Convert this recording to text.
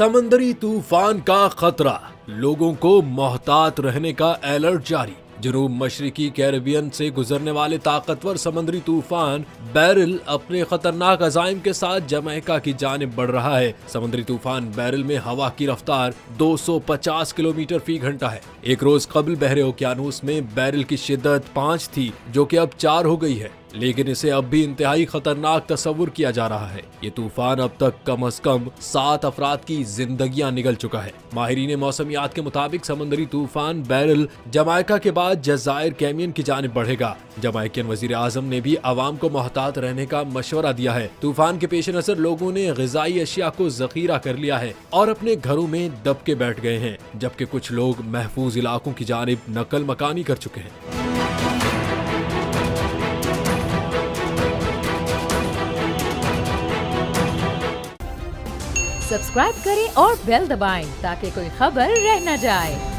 समंदरी तूफान का खतरा, लोगों को मोहतात रहने का अलर्ट जारी। जनूब मशरिकी कैरिबियन से गुजरने वाले ताकतवर समंदरी तूफान बैरिल अपने खतरनाक अजाइम के साथ जमैका की जानिब बढ़ रहा है। समुद्री तूफान बैरिल में हवा की रफ्तार 250 किलोमीटर फी घंटा है। एक रोज कबल बहरे ओकियानूस में बैरिल की शिद्दत 5 थी, जो कि अब 4 हो गई है, लेकिन इसे अब भी इंतहाई खतरनाक तस्वुर किया जा रहा है। ये तूफान अब तक कम से कम 7 अफराद की जिंदगियां निगल चुका है। माहिरीन मौसमियात के मुताबिक समंदरी तूफान बैरिल जमैका के बाद जज़ायर कैमियन की जानिब बढ़ेगा। जमैकियन वजीर आजम ने भी आवाम को मोहतात रहने का मशवरा दिया है। तूफान के पेश नजर लोगों ने ग़िज़ाई अशिया को जखीरा कर लिया है और अपने घरों में दब के बैठ गए हैं, जबकि कुछ लोग महफूज इलाकों की जानिब नकल मकानी कर चुके हैं। सब्सक्राइब करें और बेल दबाएं ताकि कोई खबर रह न जाए।